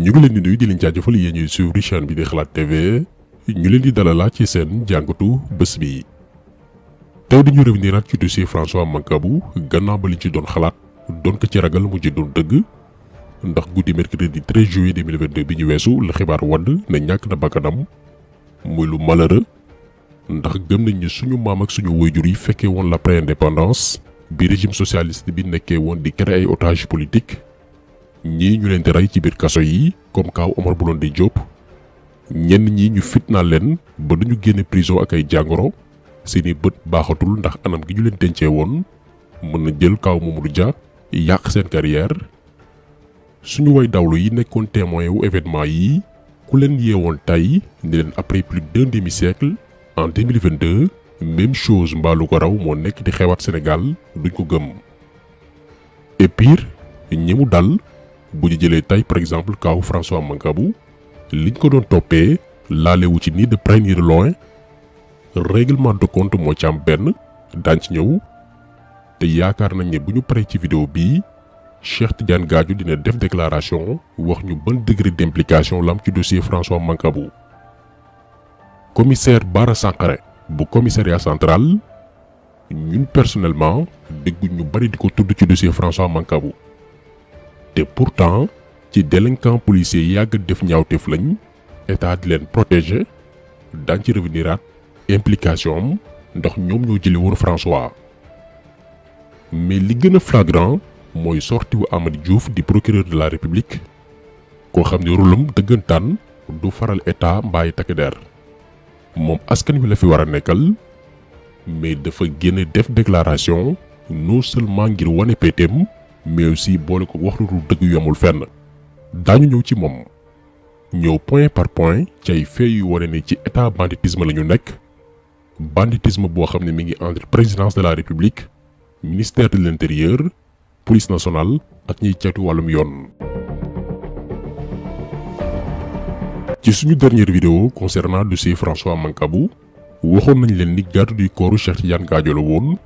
ñu ngi leen di nuyu di leen jaajëfal yéen ñuy suivre chaîne bi di xalaat TV ñu leen di dalalaat ci seen jàngatu bés bi. tey dañu revenir ci dossier François Mancabou gannaaw ba liñ ci doon xalaat doon ko ci ragal mujj doon dëgg ndax guddi mercredi 13 juillet 2022 bi ñu weesu la xibaar wadd ne ñàkk na bakkanam muy lu malheureux ndax gëm nañ ni suñu maam ak suñu waajur yi fekkee woon la pré-indépendance bi régime socialiste bi nekkee woon di créer ay otages politiques ñii ñu leen di rey ci biir kaso yi comme kaaw Omar Blondin Diop ñenn ñi ñu fitnaal leen ba duñu génne prison ak ay jàngoro seeni bët baaxatul ndax anam gi ñu leen dencee woon mën na jël kaaw Mamadou Dia yàq seen carrière suñu way dawlu yi nekkoon témoin wu événement yi ku leen yeewoon tey ni leen après plus d'un demi-siècle en 2022 même chose mbaalu ko raw moo nekk di xewaat Sénégal duñ ko gëm. et pire ñi mu dal bu ñu jëlee tey par exemple kaaw François Mancabou liñ ko doon toppee laalewu ci ni de près ni de loin règlement de compte moo ci am benn daañ ci ñëw te yaakaar nañ ne bu ñu paree ci vidéo bii Cheikh Tidiane Gadio dina def déclaration wax ñu ban degré d'implication la am ci dossier François Mancabou. commissaire Bara Sankaré bu commissariat central ñun personnellement dégguñ ñu bari di ko tudd ci dossier François Mancabou te pourtant ci délinquant policier yàgg def ñaawteef lañ état di leen protéger daañ ci reveniraat implication am ndax ñoom ñoo jëli woon François. mais li gën a flagrant mooy sorti wu Amady Diouf di procureur de la République koo xam ne rôlam dëggantaan du faral état mbaay takk der moom askan wi la fi war a nekkal mais dafa génne def déclaration non seulement ngir wane péeteem mais aussi boole ko wax lu dul dëgg yu amul fenn. daañu ñëw ci moom ñëw point par point ci ay faits yu wane ne ci état banditisme la ñu nekk banditisme boo xam ne mi ngi entre présidence de la République ministère de l'intérieur police nationale ak ñiy caytu wàllum yoon. ci suñu dernière vidéo concernant dossier François Mancabou waxoon nañ leen ni garde du corps Cheikh Tidiane Gadio la woon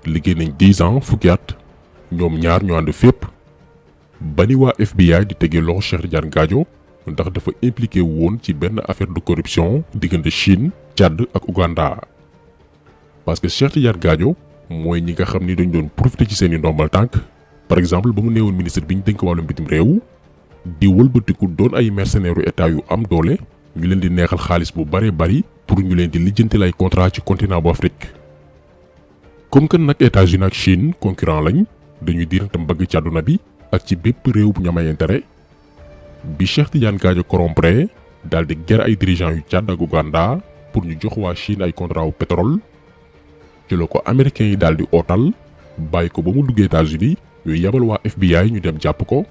liggéey nañ 10 ans fukki at ñoom ñaar ñu ànd fépp ba ni waa FBI di tegee loxo Cheikh Tidiane Gadio ndax dafa impliqué woon ci benn affaire de corruption diggante Chine Tchad ak Ouganda. parce que Cheikh Tidiane Gadio mooy ñi nga xam ni dañ doon profité ci seeni ndombal tànk par exemple ba mu neewoon ministre bi ñu dénk wàllum bitim réew di wëlbatiku doon ay mercenaires yu état yu am doole ñu leen di neexal xaalis bu bare bari pour ñu leen di lijjantil ay contrat ci continent bu Afrique. comme que nag États-Unis ak Chine concurrent lañ dañuy diirante mbagg ci àdduna bi ak ci bépp réew bu ñu am ay intérêt bi Cheikh Tidiane Gadio corrompre daal di ger ay dirigeants yu Tchad ak Ouganda pour ñu jox waa Chine ay contrat wu pétrole. ci la ko américains yi daal di ootal bàyyi ko ba mu duggee États-Unis ñu yebal waa FBI ñu dem jàpp ko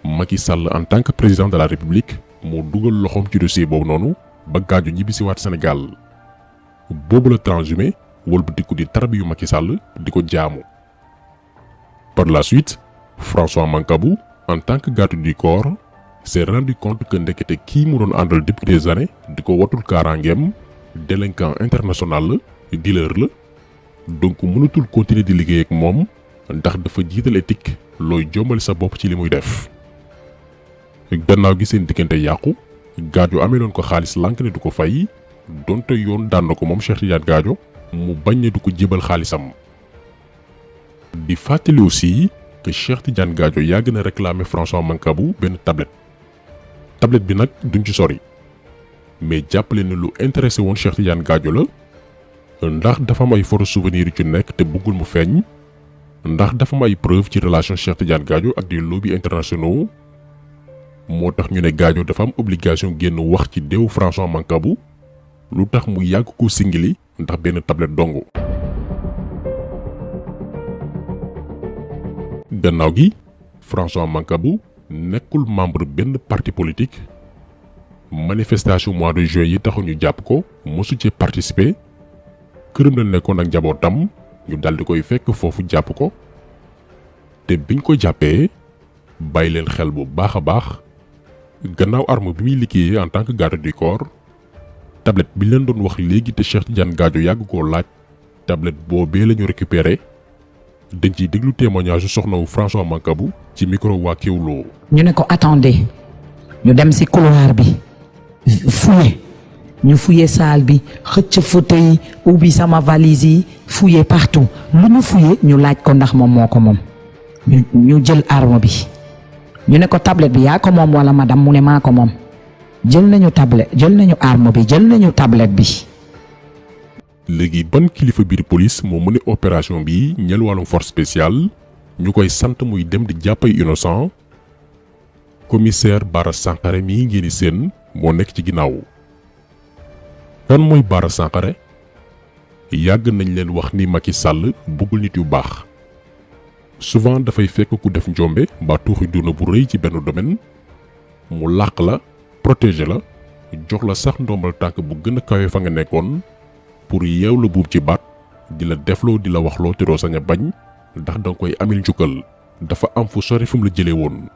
Macky Sall en tant que président de la République moo dugal loxoom ci dossier boobu noonu ba Gadio ñibbisiwaat Sénégal boobu la transhumé wëlbatiku di tarbiyu Macky Sall di ko jaamu. par la suite François Mancabou en tant que garde du corps s'est rendu compte que ndekete kii mu doon àndal depuis des années di ko watul kaaraangeem délinquant international la dealer la donc mënatul continuer di liggéey ak moom ndax dafa jiital éthique looy jombale sa bopp ci li muy def. gannaaw gi seen diggante yàqu Gadio ameeloon ko xaalis lànk ne du ko fay donte yoon daan na ko moom Cheikh Tidiane Gadio mu bañ ne du ko jébal xaalisam. di fàttali aussi que Cheikh Tidiane Gadio yàgg na réclamer François Mancabou benn tablette bi nag duñ ci sori mais jàppale ne lu intéressé woon Cheikh Tidiane Gadio la. ndax dafa am ay photo souvenir yu ci nekk te bëggul mu feeñ ndax dafa am ay preuve ci relation Cheikh Tidiane Gadio ak des lobbies internationaux moo tax ñu ne Gadio dafa am obligation génn wax ci deewu François Mancabou lu tax mu yàgg ko singili ndax benn tablette dong. gannaaw gi François Mancabou nekkul membre benn parti politique manifestation mois de juin yi taxu ñu jàpp ko mosu ci participer. këram la nekkoon ak njabootam ñu daldi koy fekk foofu jàpp ko te biñ ko jàppee bàyyi leen xel bu baax a baax gannaaw arme bi muy liggéeyee en tant que garde du corps tablette bi leen doon wax léegi te Cheikh Tidiane Gadio yàgg koo laaj tablette boobee la ñu récupéré dañ ciy déglu témoignage soxna wu François Mancabou ci micro waa Kewoulo. ñu ne ko attendez ñu dem ci couloir bi fouiller ñu fouiller salle bi xëcc fauteuil ubbi sama valise yi fouiller partout lu ñu fouiller ñu laaj ko ndax moom moo ko moom ñu jël arme bi ñu ne ko tablette bi yaa ko moom wala madame mu ne maa ko moom jël nañu tablette jël nañu arme bi jël nañu tablette bi. léegi ban kilifa biir police moo mëne opération bi ñel wàllum force spéciale ñu koy sant muy dem di jàppay innocent. commissaire Bara Sankaré mii ngeen di seen moo nekk ci ginnaaw. kan mooy Bara Sankaré yàgg nañ leen wax ni Macky Sall bëggul nit yu baax souvent dafay fekk ku def njombe mbaa tuuxi duna bu rëy ci benn domaine mu làq la protéger la jox la sax ndombal tànk bu gën a kawe fa nga nekkoon pour yeew la buub ci baat di la defloo di la waxloo te doo sañ a bañ ndax danga koy amil njukkal dafa am fu sori fu mu la jëlee woon.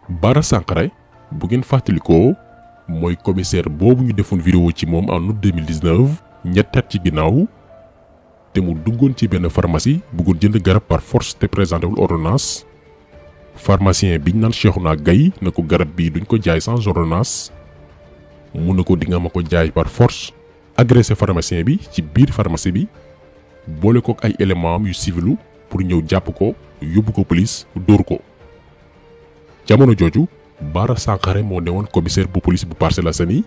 Bara Sankaré bu ngeen fàttalikoo mooy commissaire boobu ñu defoon vidéo ci moom en août 2019 ñetti at ci ginnaaw te mu duggoon ci benn pharmacie bëggoon jënd garab par force te présenté wul ordonnance pharmacien biñ naan Cheikhouna Gaye na ko garab bii duñ ko jaay sans ordonnance mu ne ko di nga ma ko jaay par force agressé pharmacien bi ci biir pharmacie bi boole kook ay éléments am yu civilu pour ñëw jàpp ko yóbbu ko police dóor ko. jamono jooju Bara Sankaré moo newoon commissaire bu police bu Parcelles Assainies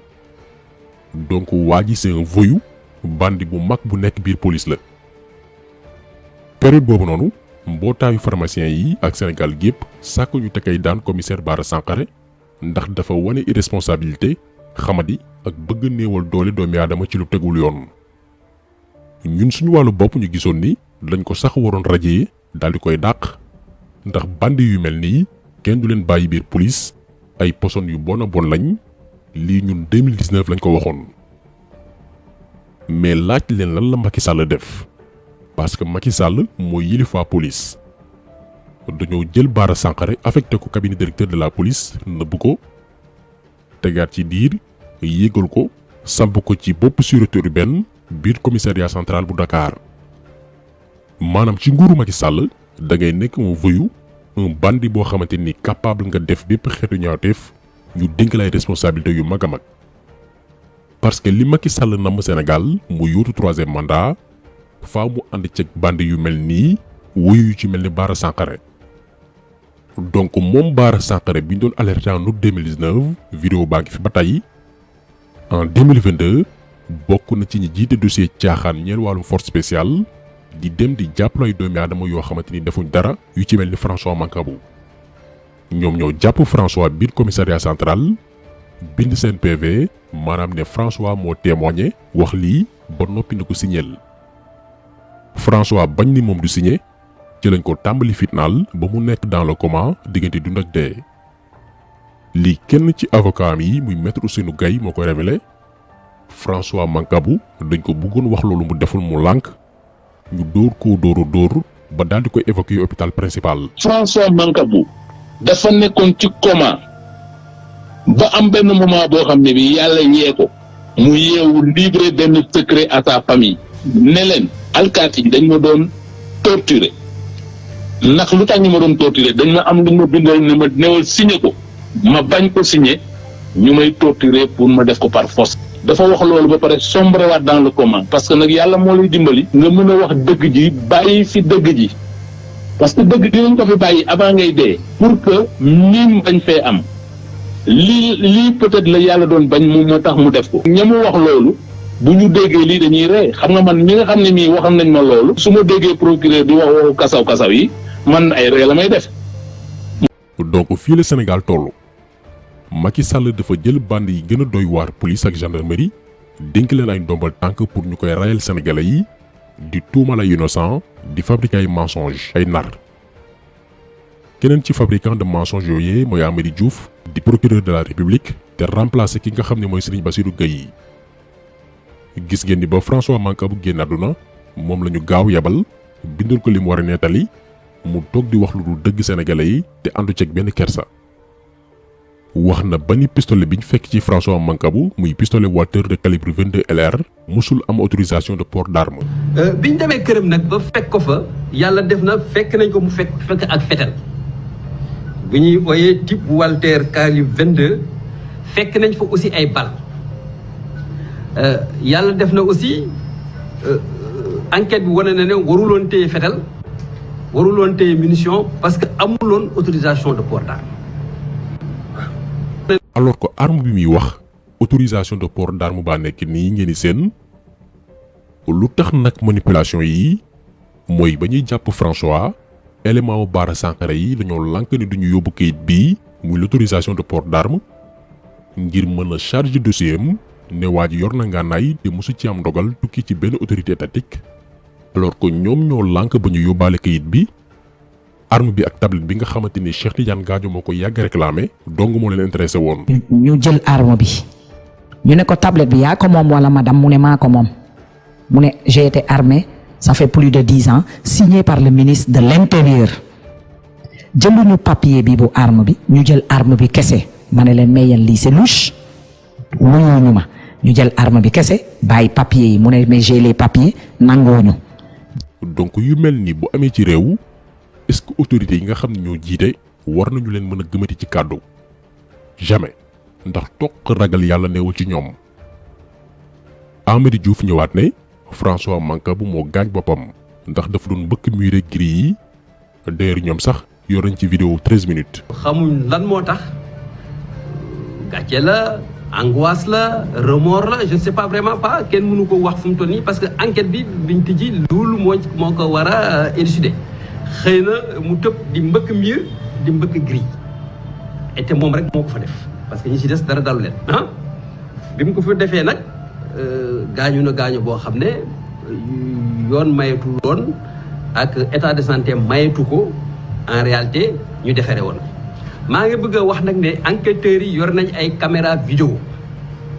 donc waa ji c'est un voyou bandi bu mag bu nekk biir police la. période boobu noonu mbootaayu pharmacien yi ak Sénégal gépp sàkk ñu tekay daan commissaire Bara Sankaré ndax dafa wane irresponsabilité xamadi ak bëgg néewal doole doomi aadama ci lu tegul yoon. ñun suñu wàllu bopp ñu gisoon ni dañ ko sax waroon rajee daal di koy dàq ndax bandi yu mel nii kenn du leen bàyyi biir police ay poson yu bon a bon lañ lii ñun 2019 lañ ko waxoon. mais laaj leen lan la Macky Sall def parce que Macky Sall mooy yilifa police dañoo jël Bara Sankaré affecté ko cabinet directeur de la police nëbb ko tegaat ci diir yéegal ko samp ko ci bopp sûreté urbaine biir commissariat central bu Dakar. maanaam ci nguuru Macky Sall da ngay nekk un voyou un bandit boo xamante ni capable nga def bépp xeetu ñaawteef ñu dénk lay responsabilité yu mag a mag. parce que li Macky Sall namm Sénégal mu yóotu 3e mandat faa mu ànd ceeg bandi yu mel nii wuyu yu ci mel ni Bara Sankaré. donc moom Bara Sankaré bi ñu doon alerté en août 2019 vidéo baa ngi fi ba tey en 2022 bokk na ci ñi jiite dossier caaxaan ñeel wàllum force spéciale di dem di jàppale ay doomi aadama yoo xamante ni defuñ dara yu ci mel ni François Mancabou. ñoom ñoo jàpp François biir commissariat central bind seen PV maanaam ne François moo témoigné wax lii ba noppi na ko signeel. François bañ ni moom du signé ci lañ ko tàmbali fitnaal ba mu nekk dans le coma diggante dund ak dee. lii kenn ci avocat yi muy maître Ousseynou Gaye moo koy révélé François Mancabou dañ ko bëggoon wax loolu mu deful mu lànk ñu dóor dóor ba daal di koy évacuer hôpital principal. François Mancabou dafa nekkoon ci coma ba am benn moment boo xam ne bi yàlla yee ko mu yeewu livré benn secret à sa famille ne leen alkaati yi dañ ma doon torturer ndax lu tax ñu ma doon torturer dañ ma am lu ma bindal ne ma newal signé ko ma bañ ko signé ñu may torturer pour ma def ko par force. dafa wax loolu ba pare sombrewaat dans le coma parce que nag yàlla moo lay dimbali nga mën a wax dëgg ji bàyyi fi dëgg ji parce que dëgg dinañ ko fi bàyyi avant ngay dee pour que miim bañ fee am lii peut-être la yàlla doon bañ moom moo tax mu def ko. ña mu wax loolu bu ñu déggee lii dañuy ree xam nga man ñi nga xam ne mii waxam nañ ma loolu su ma déggee procureur di wax waxu kasaw yi man ay ree la may def. donc fii la Sénégal toll. Macky Sall dafa jël bande yi gën a doy waar police ak gendarmerie dénk leen ay ndombal tànk pour ñu koy rayal sénégalais yi di tuumal ay innocent di fabriquer ay mensonges ay nar. keneen ci fabricant de mensonges yooyee mooy Amady Diouf di procureur de la République te remplacé ki nga xam ne mooy Serigne Bassirou Gueye. gis ngeen ni ba François Mancabou génn àdduna moom la ñu gaaw yebal bindul ko li mu war a nettali mu toog di wax lu dul dëgg sénégalais yi te àndu ceeg benn kersa. wax na ba ni pistolet bi ñu fekk ci François Mancabou muy pistolet Walther de calibre 22 LR musul am autorisation de port d'arme. biñ demee këram nag ba fekk ko fa yàlla def na fekk nañ ko mu fekk ak fetal bu ñuy ooyee type Walter calibre 22 fekk nañ fa aussi ay balles yàlla def na aussi enquête bi wane na ne waruloon téye fetal waruloon téye munition parce que amuloon autorisation de port d'arme. alors que arme bi muy wax autorisation de port d'arme baa nekk nii ngeen di seen lu tax nag manipulation yi mooy ba ñuy jàpp François élément wu Bara Sankaré yi dañoo lànk ni duñu yóbbu kayit bii muy l'autorisation de port d'arme ngir mën a charger dossier am ne waa ji yor na ngànnaay te mosu ci am ndogal tukki ci benn autorité étatique alors que ñoom ñoo lànk ba ñu yóbbaale kayit bi arme bi ak tablette bi nga xamante ni Cheikh Tidiane Gadio moo ko yàgg réclamé dong moo leen intéressé woon. ñu jël arme bi ñu ne ko tablette bi yaa ko moom wala madame mu ne maa ko moom mu ne j'ai été armé ça fait plus de 10 ans signé par le ministre de l'intérieur jëluñu papier bi bu arme bi ñu jël arme bi kese ma ne leen mais yéen lii c'est louche wuyuñu ma ñu jël arme bi kese bàyyi papier yi mu ne mais j'ai les papiers nangooñu. donc yu mel ni bu amee ci réew est-ce que autorités yi nga xam ne ñoo jiite war nañu leen mën a gëmati ci kàddu jamais ndax toq ragal yàlla neewul ci ñoom. Amady Diouf ñëwaat ne François Mancabou moo gaañ boppam ndax dafa doon mbëkk muré gris yi d'ailleurs ñoom sax yor nañ ci vidéo 13 minutes. xamuñ lan moo tax gàcce la angoisse la remords la je ne sais pas vraiment pas kenn mënu ko wax fu mu toll nii parce que enquête bi biñ tijji loolu moo ko war a élucider xëy na mu tëb di mbëkk mur di mbëkk gris et te moom rek moo ko fa def parce que ñi ci des dara dalu leen ah bi mu ko fa defee nag gaañu na gaañu boo xam ne yoon mayetu woon ak état de santé mayetu ko en réalité ñu defere woon maa ngi bëgg a wax nag ne enquêteurs yi yor nañ ay caméra vidéo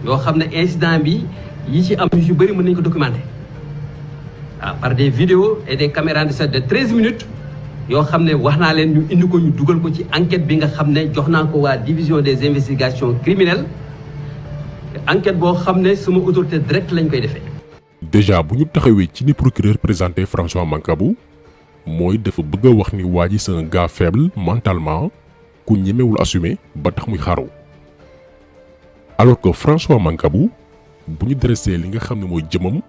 yoo xam ne incident bi yi ci am yu ci bëri mën nañ ko documenter par des vidéos et des caméras de 13 minutes yoo xam ne wax naa leen ñu indi ko ñu dugal ko ci enquête bi nga xam ne jox naa ko waa division des investigations criminelles enquête boo xam ne sama autorité directe lañ koy defee. déjà bu ñu taxawee ci ni procureur présenté François Mancabou mooy dafa bëgg a wax ni waa ji c'est un gars faible mentalement ku ñemewul assumer ba tax muy xaru alors que François Mancabou bu ñu dressé li nga xam ne mooy jëmam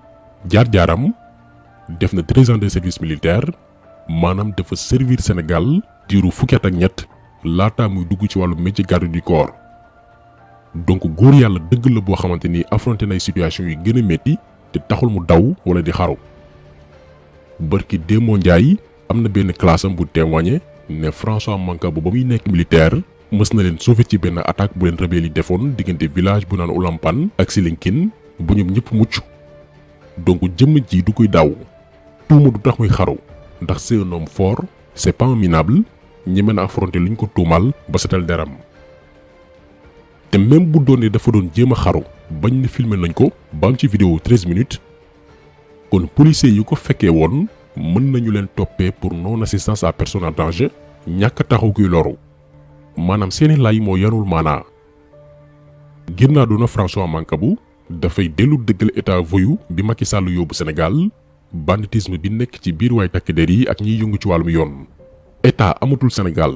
jaar-jaaram def na 13 ans de service militaire maanaam dafa servir Sénégal diiru fukki at ak ñett laata muy dugg ci wàllu métier garde du corps donc góor yàlla dëgg la boo xamante ni affronté nay situation yu gën a métti te taxul mu daw wala di xaru barki Démo Ndiaye am na benn classe am bu témoigné ne François Mancabou ba muy nekk militaire mës na leen sauver ci benn attaque bu leen rebelle yi defoon diggante village bu naan Oulampan ak Silinkin bu ñoom ñëpp mucc donc jëmm ji du koy daw tuuma du tax muy xaru ndax c'est un homme fort c'est pas un minable ñi mën a affronter luñ ko tuumal ba setal deram te même bu doonee dafa doon jéem a xaru bañ ne filmer nañ ko ba am ci vidéo 13 minutes kon policiers yu ko fekkee woon mën nañu leen toppee pour non assistance à personne en danger ñàkk a taxaw kuy loru maanaam seeni lay moo yanul maanaa ginnaaw doona François Mancabou dafay dellu dëggal état voyou bi Macky Sall yóbbu Sénégal banditisme bi nekk ci biir waay takk der yi ak ñiy yëngu ci wàllum yoon état amatul Sénégal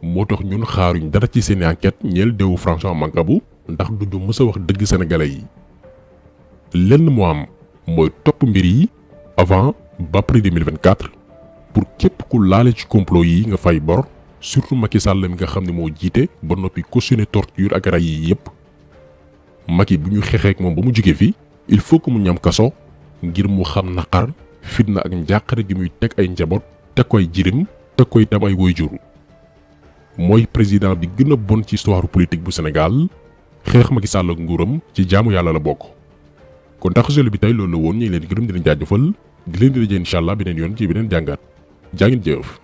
moo tax ñun xaaruñ dara ci seeni enquête ñeel deewu François Mancabou ndax duñu mës a wax dëgg sénégalais yi lenn moo am mooy topp mbir yi avant ba après 2024 pour képp ku laale ci complot yi nga fay bor surtout Macky Sall mi nga xam ne moo jiite ba noppi cautionné torture ak ray yi yépp Macky bu ñu xeexee ak moom ba mu jóge fi il faut que mu ñam kaso ngir mu xam naqar fitna ak njàqare gi muy teg ay njaboot teg koy jirim teg koy tam ay waajur mooy président bi gën a bon ci histoire politique bu Sénégal xeex Macky Sall ak nguuram ci jaamu yàlla la bokk kon taxawaay bi tey loolu la woon ñu ngi leen di gërëm di leen jaajëfal di leen di dajee incha allah beneen yoon ci beneen jàngat jaa ngeen jëf.